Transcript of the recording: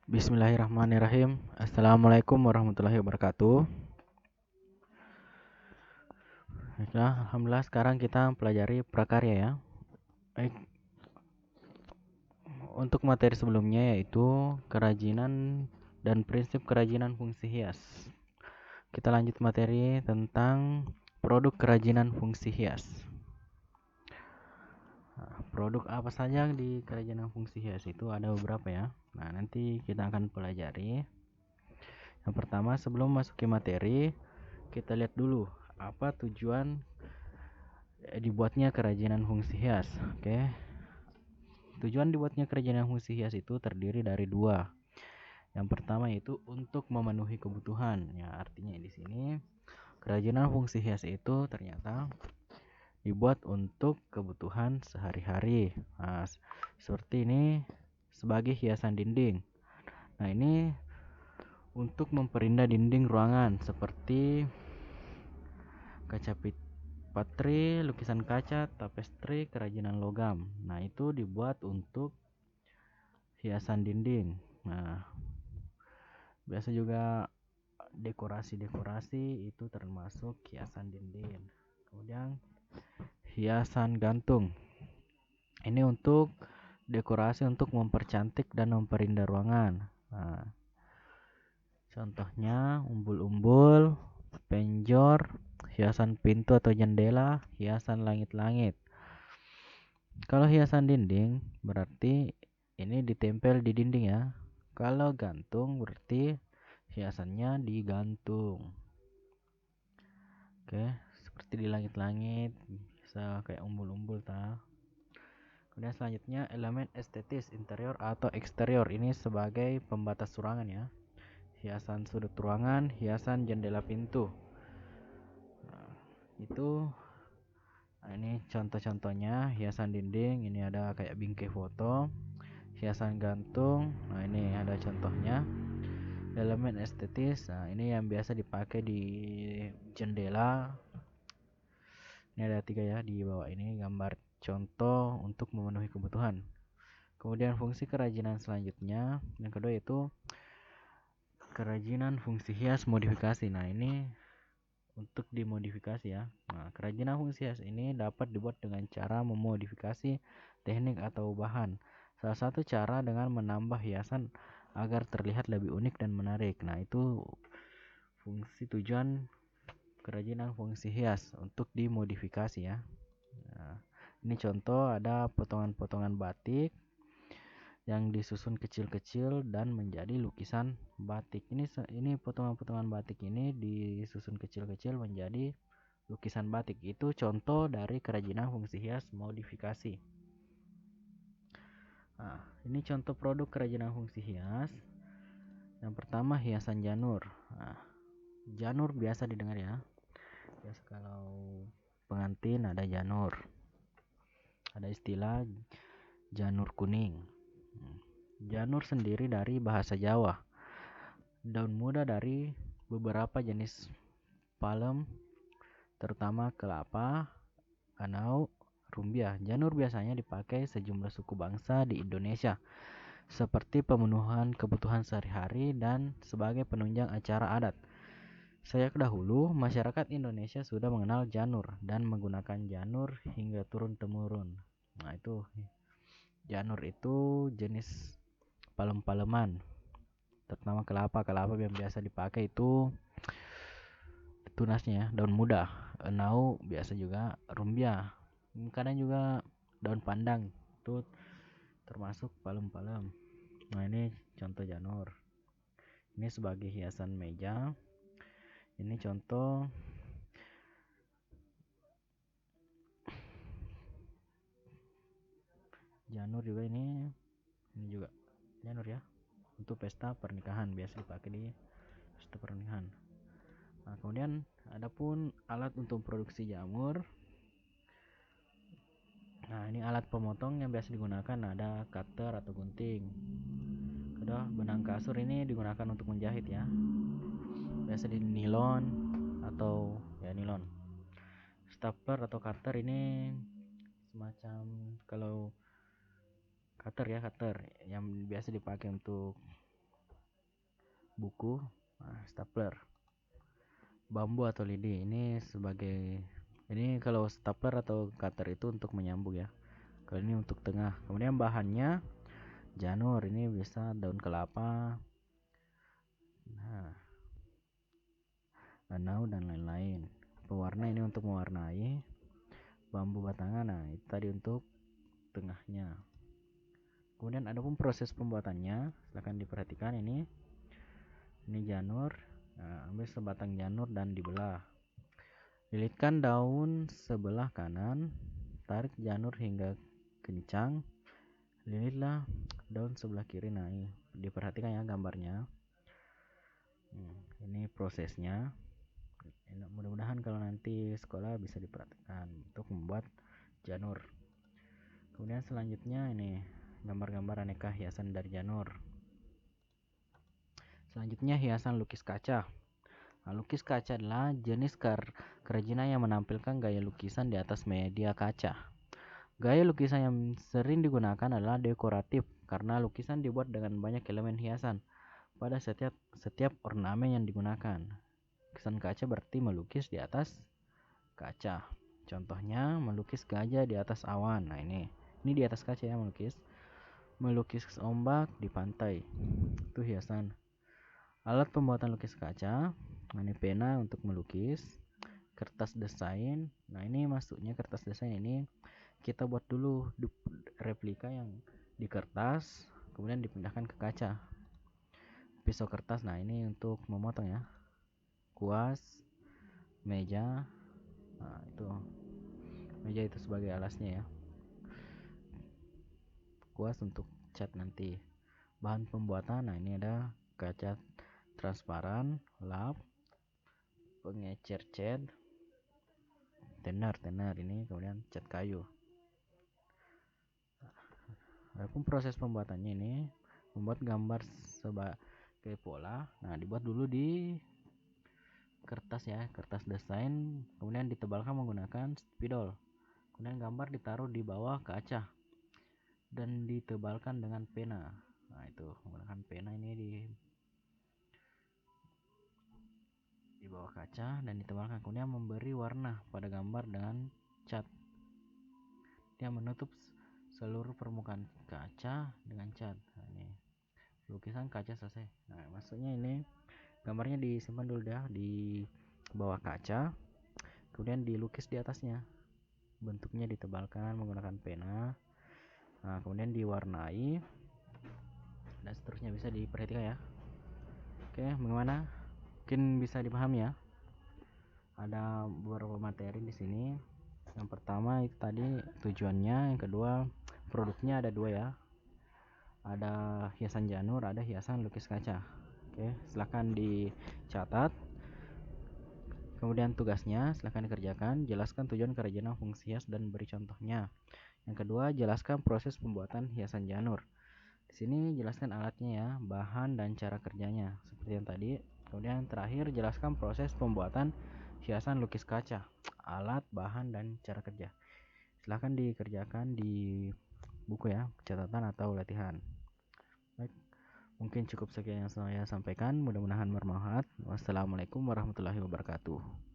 Bismillahirrahmanirrahim. Assalamualaikum warahmatullahi wabarakatuh. Baiklah, alhamdulillah sekarang kita pelajari prakarya ya. Baik, untuk materi sebelumnya yaitu kerajinan dan prinsip kerajinan fungsi hias. Kita lanjut materi tentang produk kerajinan fungsi hias. Produk apa saja di kerajinan fungsi hias itu ada beberapa ya. Nah, nanti kita akan pelajari. Yang pertama, sebelum masuk ke materi, kita lihat dulu apa tujuan dibuatnya kerajinan fungsi hias. Oke. Tujuan dibuatnya kerajinan fungsi hias itu terdiri dari dua. Yang pertama itu untuk memenuhi kebutuhan. Ya, artinya di sini kerajinan fungsi hias itu ternyata dibuat untuk kebutuhan sehari-hari. Nah, seperti ini sebagai hiasan dinding. Nah, ini untuk memperindah dinding ruangan seperti kaca patri, lukisan kaca, tapestri, kerajinan logam. Nah, itu dibuat untuk hiasan dinding. Nah, biasa juga dekorasi-dekorasi itu termasuk hiasan dinding. Kemudian hiasan gantung. Ini untuk dekorasi untuk mempercantik dan memperindah ruangan. Nah, contohnya umbul-umbul, penjor, hiasan pintu atau jendela, hiasan langit-langit. Kalau hiasan dinding berarti ini ditempel di dinding ya. Kalau gantung berarti hiasannya digantung. Oke, seperti di langit-langit, bisa kayak umbul-umbul ta. Kemudian selanjutnya elemen estetis interior atau eksterior, ini sebagai pembatas ruangan ya. Hiasan sudut ruangan, hiasan jendela pintu. Nah, itu ini contoh-contohnya hiasan dinding. Ini ada kayak bingkai foto, hiasan gantung. Nah, ini ada contohnya. Elemen estetis. Nah, ini yang biasa dipakai di jendela. Ini ada 3 ya di bawah ini gambar contoh untuk memenuhi kebutuhan. Kemudian fungsi kerajinan selanjutnya, yang kedua yaitu kerajinan fungsi hias modifikasi. Nah, ini untuk dimodifikasi ya. Nah, kerajinan fungsi hias ini dapat dibuat dengan cara memodifikasi teknik atau bahan. Salah satu cara dengan menambah hiasan agar terlihat lebih unik dan menarik. Nah, itu fungsi tujuan kerajinan fungsi hias untuk dimodifikasi ya. Nah, ini contoh ada potongan-potongan batik yang disusun kecil-kecil dan menjadi lukisan batik. Ini potongan-potongan batik ini disusun kecil-kecil menjadi lukisan batik. Itu contoh dari kerajinan fungsi hias modifikasi. Nah, ini contoh produk kerajinan fungsi hias. Yang pertama hiasan janur. Nah, janur biasa didengar ya. Biasa kalau pengantin ada janur. Ada istilah janur kuning. Janur sendiri dari bahasa Jawa. Daun muda dari beberapa jenis palem, terutama kelapa, anau, rumbia. Janur biasanya dipakai sejumlah suku bangsa di Indonesia, seperti pemenuhan kebutuhan sehari-hari dan sebagai penunjang acara adat. Sejak dahulu, masyarakat Indonesia sudah mengenal janur dan menggunakan janur hingga turun-temurun. Nah, itu janur itu jenis palem-paleman, terutama kelapa. Kelapa yang biasa dipakai itu tunasnya, daun muda. Enau biasa juga, rumbia. Kadang juga daun pandang itu termasuk palem-palem. Nah, ini contoh janur. Ini sebagai hiasan meja. Ini contoh janur juga ini juga janur ya. Untuk pesta pernikahan biasa dipakai di pesta pernikahan. Nah, kemudian adapun alat untuk produksi jamur. Nah, ini alat pemotong yang biasa digunakan ada cutter atau gunting. Kedua, benang kasur ini digunakan untuk menjahit ya. Biasa di nilon atau ya nilon. Stapler atau cutter ini semacam kalau cutter ya, cutter yang biasa dipakai untuk buku, stapler, bambu atau lidi. Ini kalau stapler atau cutter itu untuk menyambung ya. Kalau ini untuk tengah. Kemudian bahannya janur, ini bisa daun kelapa, nah, danau dan lain-lain. Pewarna ini untuk mewarnai, bambu batangan, nah itu tadi untuk tengahnya. Kemudian adapun proses pembuatannya, silahkan diperhatikan ini janur. Nah, ambil sebatang janur dan dibelah. Lilitkan daun sebelah kanan, tarik janur hingga kencang, lilitlah daun sebelah kiri. Nah, ini diperhatikan ya gambarnya. Ini prosesnya. Mudah-mudahan kalau nanti sekolah bisa diperhatikan untuk membuat janur. Kemudian selanjutnya ini gambar-gambar aneka hiasan dari janur. Selanjutnya hiasan lukis kaca. Nah, lukis kaca adalah jenis kerajinan yang menampilkan gaya lukisan di atas media kaca. Gaya lukisan yang sering digunakan adalah dekoratif karena lukisan dibuat dengan banyak elemen hiasan pada setiap ornamen yang digunakan. Lukisan kaca berarti melukis di atas kaca. Contohnya melukis gajah di atas awan. Nah, ini di atas kaca ya melukis. Melukis ombak di pantai. Itu hiasan. Alat pembuatan lukis kaca. Ini pena untuk melukis. Kertas desain. Nah, ini masuknya kertas desain ini kita buat dulu replika yang di kertas, kemudian dipindahkan ke kaca. Pisau kertas, nah ini untuk memotong ya. Kuas, meja, nah itu meja itu sebagai alasnya ya. Kuas untuk cat nanti. Bahan pembuatan, nah ini ada kaca transparan, lap, pengecer cat, tenar ini, kemudian cat kayu. Adapun proses pembuatannya ini membuat gambar sebagai pola. Nah, dibuat dulu di kertas ya, kertas desain, kemudian ditebalkan menggunakan spidol. Kemudian gambar ditaruh di bawah kaca dan ditebalkan dengan pena. Nah, itu menggunakan pena ini di bawah kaca dan ditebalkan, kemudian memberi warna pada gambar dengan cat. Dia menutup seluruh permukaan kaca dengan cat. Nah, ini lukisan kaca selesai. Nah, maksudnya ini gambarnya disimpan dulu dah di bawah kaca, kemudian dilukis di atasnya. Bentuknya ditebalkan menggunakan pena. Nah, kemudian diwarnai dan seterusnya. Bisa diperhatikan ya. Oke, bagaimana? Mungkin bisa dipahami ya. Ada beberapa materi di sini. Yang pertama itu tadi tujuannya, yang kedua produknya ada dua ya. Ada hiasan janur, ada hiasan lukis kaca. Oke, silahkan dicatat. Kemudian tugasnya silahkan dikerjakan. Jelaskan tujuan kerajinan fungsi hias dan beri contohnya. Yang kedua, jelaskan proses pembuatan hiasan janur. Di sini jelaskan alatnya ya, bahan dan cara kerjanya seperti yang tadi. Kemudian terakhir jelaskan proses pembuatan hiasan lukis kaca, alat, bahan dan cara kerja. Silahkan dikerjakan di buku ya, catatan atau latihan. Baik, mungkin cukup sekian yang saya sampaikan. Mudah-mudahan bermanfaat. Wassalamualaikum warahmatullahi wabarakatuh.